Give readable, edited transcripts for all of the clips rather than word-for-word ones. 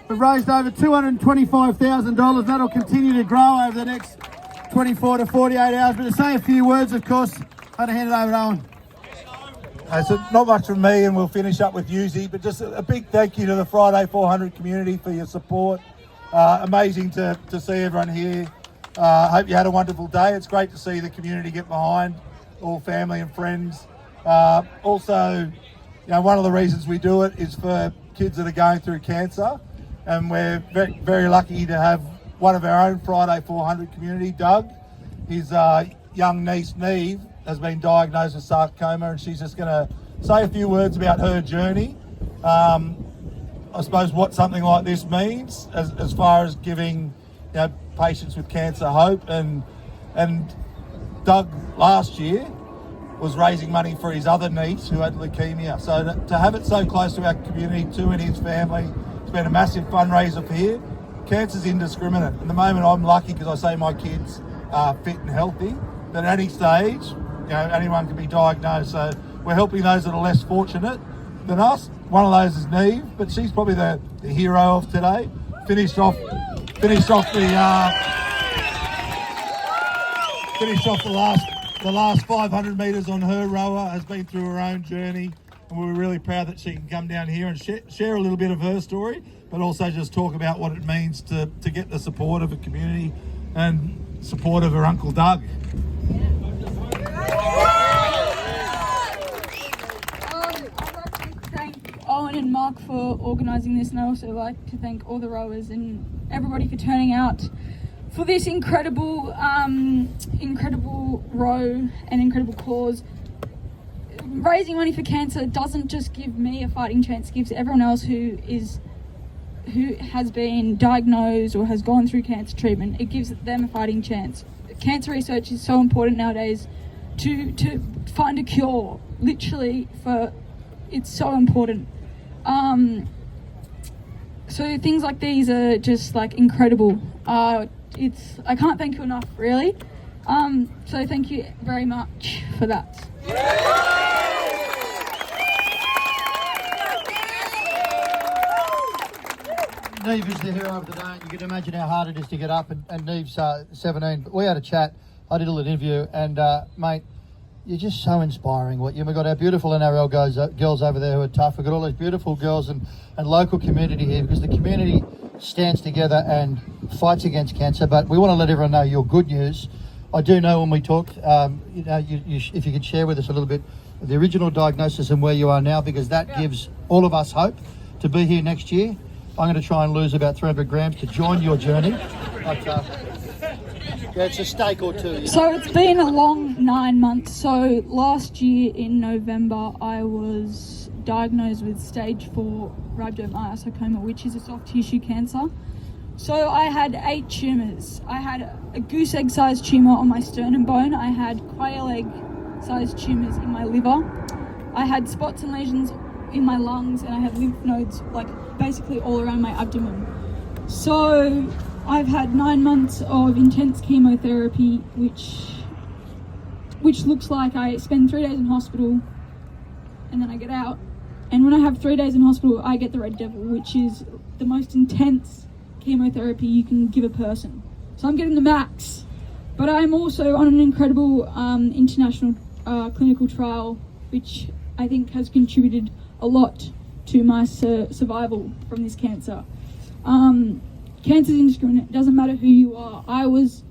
We've raised over $225,000. That'll continue to grow over the next 24 to 48 hours. But to say a few words, of course, I'm going to hand it over to Owen. So not much from me, and we'll finish up with Yuzi, but just a big thank you to the Friday 400 community for your support. Amazing to see everyone here. Hope you had a wonderful day. It's great to see the community get behind all family and friends. Also, one of the reasons we do it is for kids that are going through cancer, and we're very, very lucky to have one of our own Friday 400 community, Doug. His young niece, Niamh, has been diagnosed with sarcoma, and she's just going to say a few words about her journey. I suppose what something like this means as far as giving patients with cancer hope. And Doug last year was raising money for his other niece who had leukemia. So to have it so close to our community, too, and his family, it's been a massive fundraiser for here. Cancer's indiscriminate. At the moment, I'm lucky because I say my kids are fit and healthy, but at any stage, anyone can be diagnosed. So we're helping those that are less fortunate than us. One of those is Niamh, but she's probably the hero of today. Finished off the last 500 metres on her rower, has been through her own journey, and we're really proud that she can come down here and share a little bit of her story, but also just talk about what it means to get the support of a community and support of her Uncle Doug. Owen and Mark for organising this, and I also like to thank all the rowers and everybody for turning out for this incredible row and incredible cause. Raising money for cancer doesn't just give me a fighting chance, it gives everyone else who has been diagnosed or has gone through cancer treatment, it gives them a fighting chance. Cancer research is so important nowadays to find a cure, literally, it's so important. So things like these are just incredible. I can't thank you enough, really. So thank you very much for that. Niamh is the hero of the day, and you can imagine how hard it is to get up, and Niamh's 17. But we had a chat, I did a little interview, and mate, you're just so inspiring. We've got our beautiful NRL girls over there who are tough. We've got all those beautiful girls and local community here, because the community stands together and fights against cancer. But we want to let everyone know your good news. I do know when we talked, if you could share with us a little bit of the original diagnosis and where you are now, because that gives all of us hope to be here next year. I'm going to try and lose about 300 grams to join your journey. But, it's a steak or two. So it's been a long 9 months. So last year in November, I was diagnosed with stage 4 rhabdomyosarcoma, which is a soft tissue cancer. So I had 8 tumours. I had a goose egg sized tumour on my sternum bone. I had quail egg sized tumours in my liver. I had spots and lesions in my lungs, and I had lymph nodes basically all around my abdomen. So I've had 9 months of intense chemotherapy, which looks like I spend 3 days in hospital and then I get out. And when I have 3 days in hospital, I get the Red Devil, which is the most intense chemotherapy you can give a person. So I'm getting the max. But I'm also on an incredible international clinical trial, which I think has contributed a lot to my survival from this cancer. Cancer is indiscriminate. It doesn't matter who you are. I was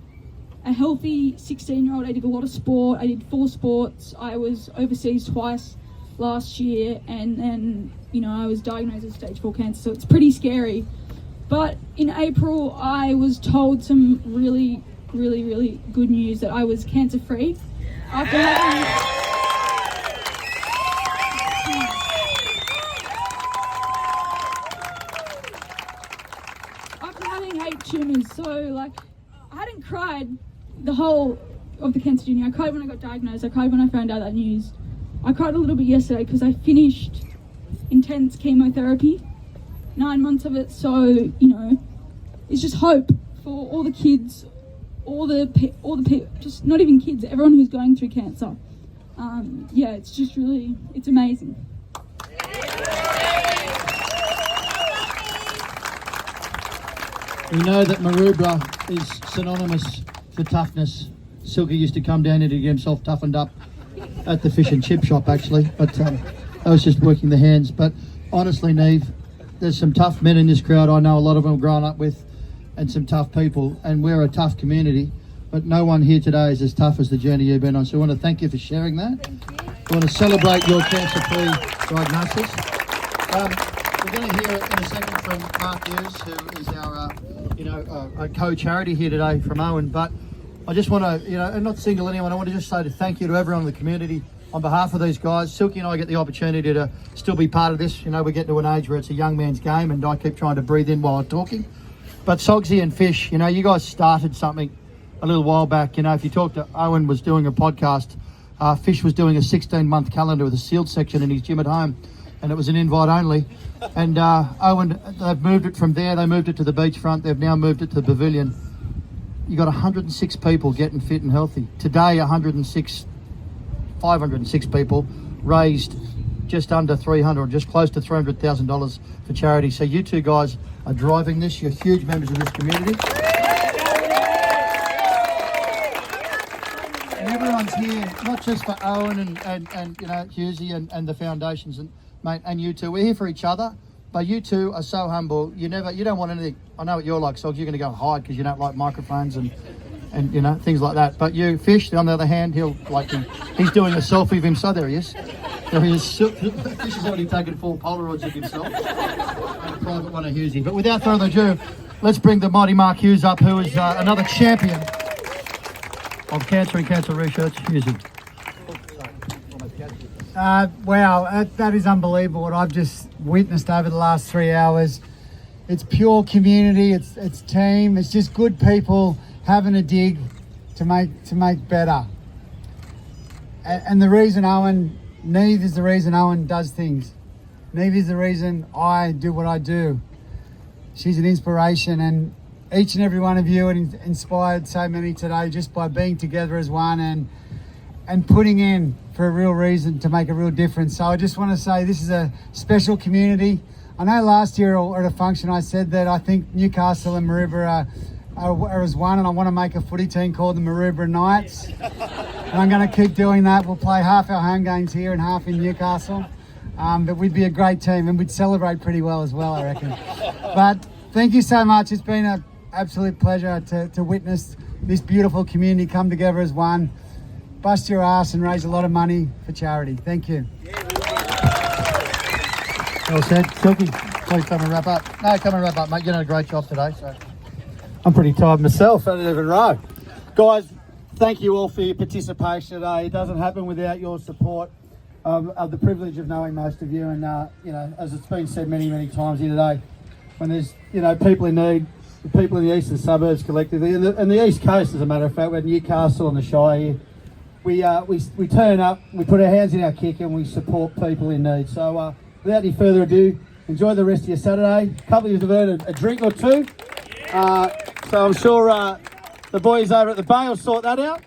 a healthy 16-year-old. I did a lot of sport. I did 4 sports. I was overseas twice last year, and then I was diagnosed with stage 4 cancer. So it's pretty scary. But in April, I was told some really, really, really good news that I was cancer-free after having 8 tumours. So I hadn't cried the whole of the cancer journey. I cried when I got diagnosed. I cried when I found out that news. I cried a little bit yesterday because I finished intense chemotherapy, 9 months of it. So it's just hope for all the kids, all the people, just not even kids, everyone who's going through cancer. It's just really, it's amazing. We know that Maroubra is synonymous for toughness. Silky used to come down here to get himself toughened up at the fish and chip shop, actually, but I was just working the hands. But honestly, Niamh, there's some tough men in this crowd. I know a lot of them grown up with, and some tough people, and we're a tough community, but no one here today is as tough as the journey you've been on. So I want to thank you for sharing that. I want to celebrate your cancer-free diagnosis. We're going to hear in a second from Mark Hughes, who is our co-charity here today from Owen. But I just want to, and not single anyone, I want to just say thank you to everyone in the community on behalf of these guys. Silky and I get the opportunity to still be part of this. We're getting to an age where it's a young man's game, and I keep trying to breathe in while I'm talking. But Sogsy and Fish, you guys started something a little while back. If you talk to Owen, was doing a podcast. Fish was doing a 16-month calendar with a sealed section in his gym at home, and it was an invite only. And Owen, they've moved it from there. They moved it to the beachfront. They've now moved it to the pavilion. You got 106 people getting fit and healthy. Today, 506 people raised just under 300, just close to $300,000 for charity. So you two guys are driving this. You're huge members of this community. And everyone's here, not just for Owen and Hughesy and the foundations and mate, and you two. We're here for each other. But you two are so humble. You don't want anything. I know what you're like, Sogs. You're going to go and hide because you don't like microphones and things like that. But you, Fish, on the other hand, he's doing a selfie of himself. There he is. There he is. Fish has already taken 4 Polaroids of himself. And a private one of Hughesy. But without further ado, let's bring the mighty Mark Hughes up, who is another champion of cancer and cancer research. Hughesy. Wow, that is unbelievable what I've just witnessed over the last 3 hours. It's pure community, it's team, it's just good people having a dig to make better. And the reason Niamh is the reason Owen does things. Niamh is the reason I do what I do. She's an inspiration, and each and every one of you inspired so many today just by being together as one and putting in for a real reason to make a real difference. So I just want to say this is a special community. I know last year at a function I said that I think Newcastle and Maroubra are as one, and I want to make a footy team called the Maroubra Knights. And I'm going to keep doing that. We'll play half our home games here and half in Newcastle. But we'd be a great team, and we'd celebrate pretty well as well, I reckon. But thank you so much. It's been an absolute pleasure to witness this beautiful community come together as one, bust your ass and raise a lot of money for charity. Thank you. Well said. Silky, please come and wrap up. No, come and wrap up, mate. You're doing a great job today. So I'm pretty tired myself. I didn't even row. Guys, thank you all for your participation today. It doesn't happen without your support. Of the privilege of knowing most of you, and as it's been said many times here today, when there's people in need, the people in the eastern suburbs collectively, and the east coast, as a matter of fact, we're Newcastle and the Shire here. We turn up, we put our hands in our kick, and we support people in need. So without any further ado, enjoy the rest of your Saturday. A couple of you have earned a drink or two, so I'm sure the boys over at the bay will sort that out.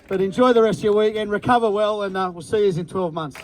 But enjoy the rest of your week and recover well, and we'll see you in 12 months.